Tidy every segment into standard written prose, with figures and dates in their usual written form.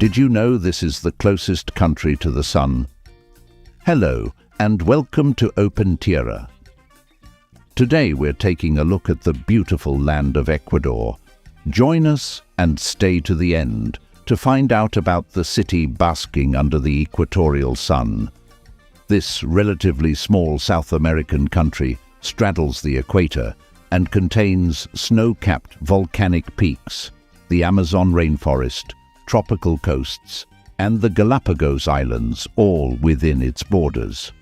Did you know this is the closest country to the sun? Hello, and welcome to Open Tierra. Today we're taking a look at the beautiful land of Ecuador. Join us and stay to the end to find out about the city basking under the equatorial sun. This relatively small South American country straddles the equator and contains snow-capped volcanic peaks, the Amazon rainforest, tropical coasts, and the Galapagos Islands, all within its borders.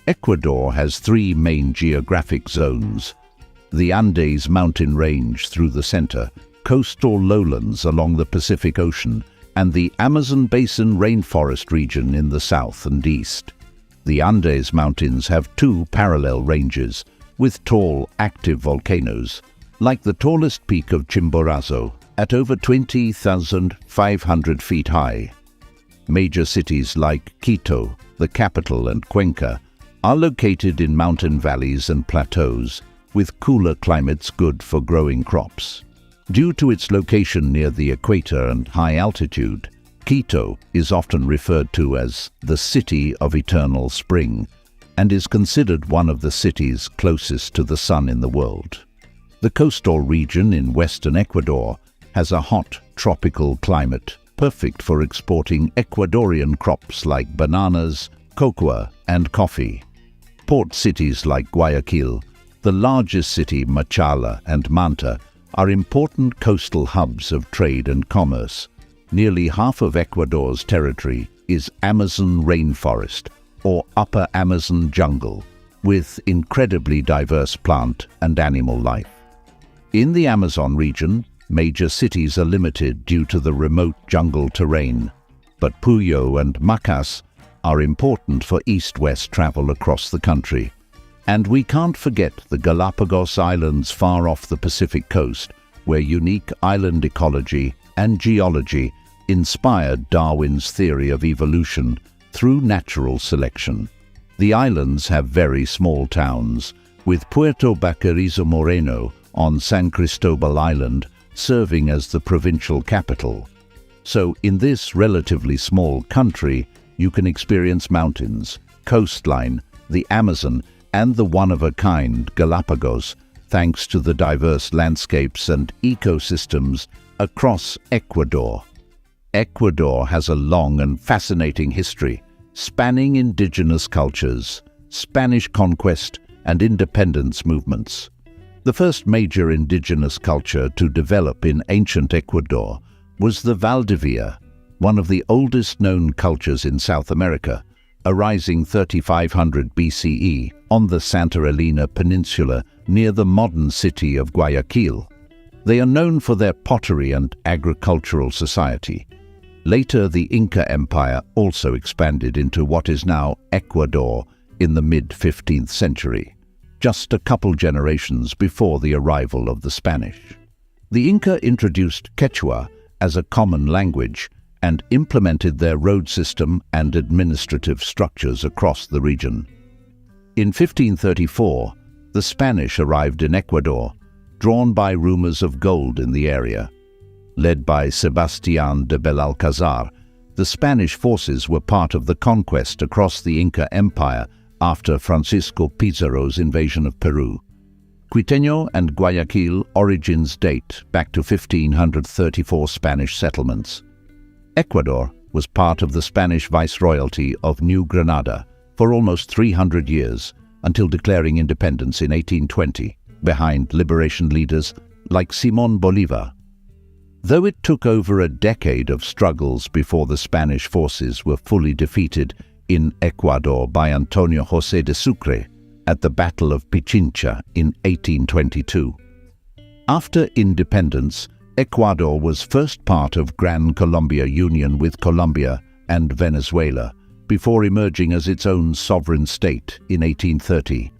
Ecuador has three main geographic zones: the Andes mountain range through the center, coastal lowlands along the Pacific Ocean, and the Amazon Basin rainforest region in the south and east. The Andes Mountains have two parallel ranges with tall, active volcanoes, like the tallest peak of Chimborazo, at over 20,500 feet high. Major cities like Quito, the capital, and Cuenca are located in mountain valleys and plateaus, with cooler climates good for growing crops. Due to its location near the equator and high altitude, Quito is often referred to as the City of Eternal Spring and is considered one of the cities closest to the sun in the world. The coastal region in western Ecuador has a hot tropical climate, perfect for exporting Ecuadorian crops like bananas, cocoa, and coffee. Port cities like Guayaquil, the largest city Machala, and Manta are important coastal hubs of trade and commerce. Nearly half of Ecuador's territory is Amazon rainforest, or Upper Amazon jungle, with incredibly diverse plant and animal life. In the Amazon region, major cities are limited due to the remote jungle terrain, but Puyo and Macas are important for east-west travel across the country. And we can't forget the Galapagos Islands far off the Pacific coast, where unique island ecology and geology inspired Darwin's theory of evolution through natural selection. The islands have very small towns, with Puerto Baquerizo Moreno on San Cristobal Island serving as the provincial capital. So in this relatively small country, you can experience mountains, coastline, the Amazon, and the one-of-a-kind Galapagos, thanks to the diverse landscapes and ecosystems across Ecuador. Ecuador has a long and fascinating history, spanning indigenous cultures, Spanish conquest, and independence movements. The first major indigenous culture to develop in ancient Ecuador was the Valdivia, one of the oldest known cultures in South America, arising 3500 BCE on the Santa Elena Peninsula near the modern city of Guayaquil. They are known for their pottery and agricultural society. Later, the Inca Empire also expanded into what is now Ecuador in the mid-15th century, just a couple generations before the arrival of the Spanish. The Inca introduced Quechua as a common language and implemented their road system and administrative structures across the region. In 1534, the Spanish arrived in Ecuador, drawn by rumors of gold in the area. Led by Sebastián de Belalcázar, the Spanish forces were part of the conquest across the Inca Empire after Francisco Pizarro's invasion of Peru. Quiteño and Guayaquil origins date back to 1534 Spanish settlements. Ecuador was part of the Spanish Viceroyalty of New Granada for almost 300 years, until declaring independence in 1820, behind liberation leaders like Simón Bolívar. Though it took over a decade of struggles before the Spanish forces were fully defeated in Ecuador by Antonio José de Sucre at the Battle of Pichincha in 1822. After independence, Ecuador was first part of Gran Colombia Union with Colombia and Venezuela, before emerging as its own sovereign state in 1830.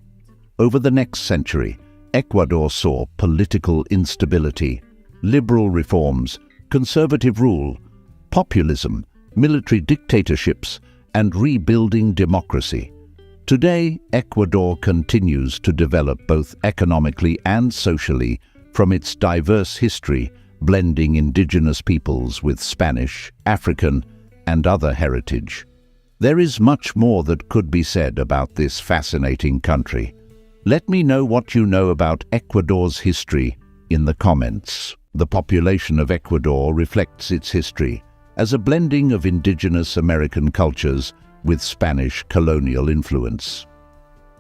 Over the next century, Ecuador saw political instability, liberal reforms, conservative rule, populism, military dictatorships, and rebuilding democracy. Today, Ecuador continues to develop both economically and socially from its diverse history blending indigenous peoples with Spanish, African, and other heritage. There is much more that could be said about this fascinating country. Let me know what you know about Ecuador's history in the comments. The population of Ecuador reflects its history as a blending of indigenous American cultures with Spanish colonial influence.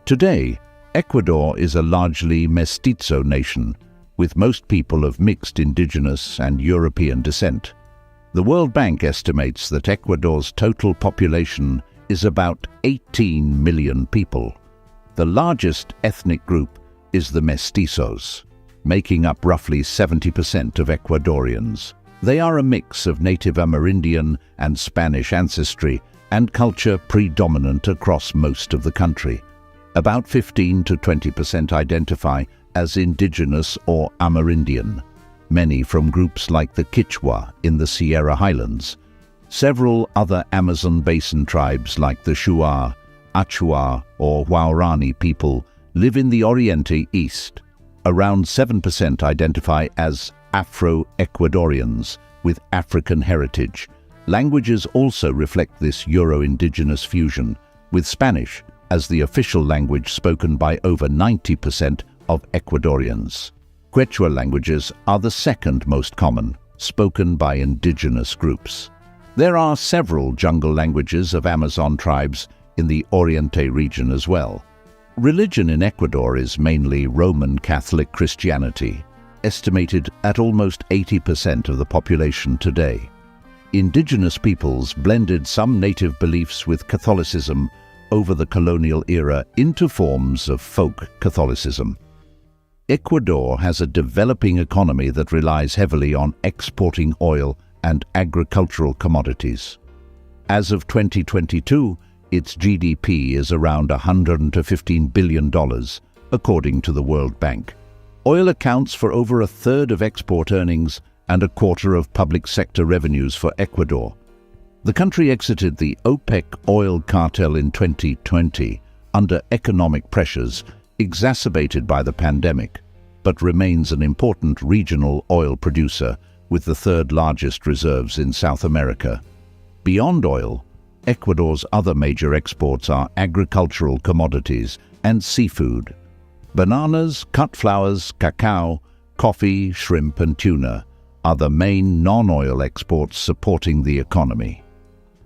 Today, Ecuador is a largely mestizo nation, with most people of mixed indigenous and European descent. The World Bank estimates that Ecuador's total population is about 18 million people. The largest ethnic group is the mestizos, making up roughly 70% of Ecuadorians. They are a mix of Native Amerindian and Spanish ancestry and culture predominant across most of the country. About 15 to 20% identify as indigenous or Amerindian, many from groups like the Quichua in the Sierra Highlands. Several other Amazon basin tribes like the Shuar, Achua or Waorani people live in the Oriente East. Around 7% identify as Afro-Ecuadorians with African heritage. Languages also reflect this Euro-indigenous fusion, with Spanish as the official language spoken by over 90% of Ecuadorians. Quechua languages are the second most common, spoken by indigenous groups. There are several jungle languages of Amazon tribes in the Oriente region as well. Religion in Ecuador is mainly Roman Catholic Christianity, estimated at almost 80% of the population today. Indigenous peoples blended some native beliefs with Catholicism over the colonial era into forms of folk Catholicism. Ecuador has a developing economy that relies heavily on exporting oil and agricultural commodities. As of 2022, its GDP is around $115 billion, according to the World Bank. Oil accounts for over a third of export earnings and a quarter of public sector revenues for Ecuador. The country exited the OPEC oil cartel in 2020 under economic pressures exacerbated by the pandemic, but remains an important regional oil producer with the third largest reserves in South America. Beyond oil, Ecuador's other major exports are agricultural commodities and seafood. Bananas, cut flowers, cacao, coffee, shrimp and tuna are the main non-oil exports supporting the economy.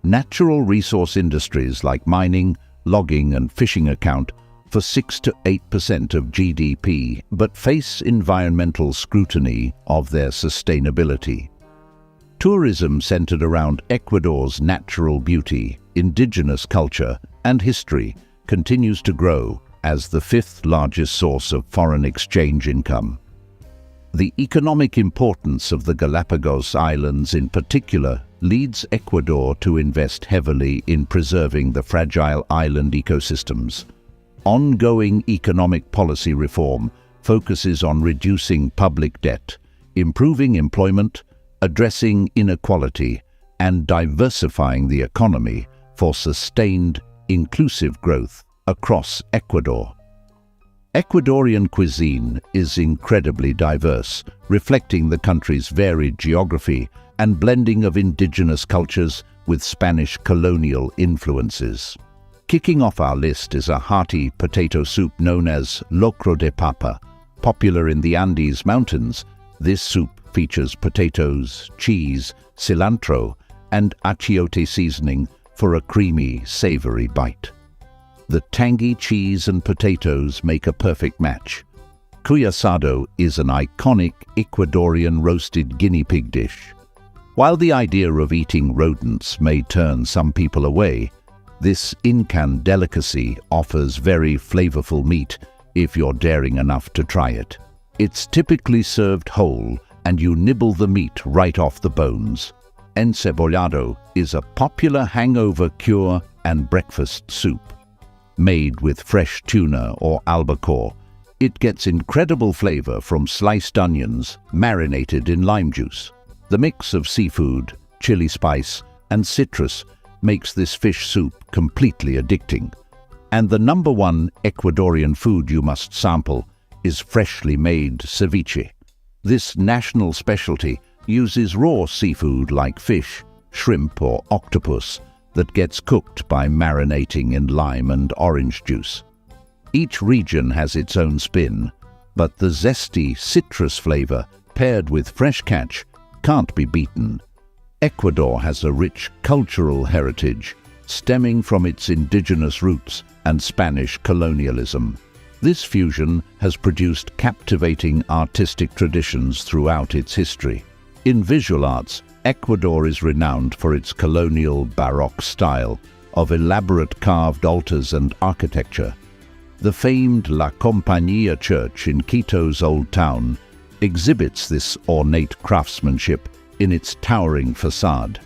Natural resource industries like mining, logging and fishing account for 6 to 8% of GDP, but face environmental scrutiny of their sustainability. Tourism centered around Ecuador's natural beauty, indigenous culture, and history continues to grow as the fifth largest source of foreign exchange income. The economic importance of the Galapagos Islands in particular leads Ecuador to invest heavily in preserving the fragile island ecosystems. Ongoing economic policy reform focuses on reducing public debt, improving employment, addressing inequality, and diversifying the economy for sustained, inclusive growth across Ecuador. Ecuadorian cuisine is incredibly diverse, reflecting the country's varied geography and blending of indigenous cultures with Spanish colonial influences. Kicking off our list is a hearty potato soup known as locro de papa. Popular in the Andes Mountains, this soup features potatoes, cheese, cilantro, and achiote seasoning for a creamy, savory bite. The tangy cheese and potatoes make a perfect match. Cuy asado is an iconic Ecuadorian roasted guinea pig dish. While the idea of eating rodents may turn some people away, this Incan delicacy offers very flavorful meat if you're daring enough to try it. It's typically served whole and you nibble the meat right off the bones. Encebollado is a popular hangover cure and breakfast soup. Made with fresh tuna or albacore, it gets incredible flavor from sliced onions marinated in lime juice. The mix of seafood, chili spice, and citrus makes this fish soup completely addicting. And the number one Ecuadorian food you must sample is freshly made ceviche. This national specialty uses raw seafood like fish, shrimp or octopus that gets cooked by marinating in lime and orange juice. Each region has its own spin, but the zesty citrus flavor paired with fresh catch can't be beaten. Ecuador has a rich cultural heritage stemming from its indigenous roots and Spanish colonialism. This fusion has produced captivating artistic traditions throughout its history. In visual arts, Ecuador is renowned for its colonial Baroque style of elaborate carved altars and architecture. The famed La Compañía Church in Quito's Old Town exhibits this ornate craftsmanship in its towering facade.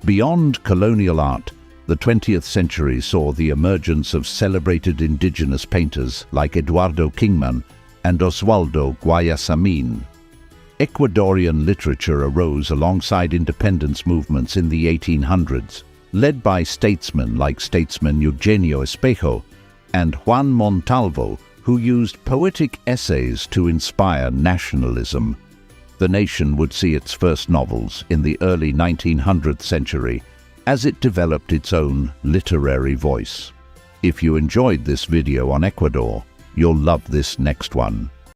Beyond colonial art, the 20th century saw the emergence of celebrated indigenous painters like Eduardo Kingman and Oswaldo Guayasamín. Ecuadorian literature arose alongside independence movements in the 1800s, led by statesmen like Eugenio Espejo and Juan Montalvo, who used poetic essays to inspire nationalism. The nation would see its first novels in the early 1900th century as it developed its own literary voice. If you enjoyed this video on Ecuador, you'll love this next one.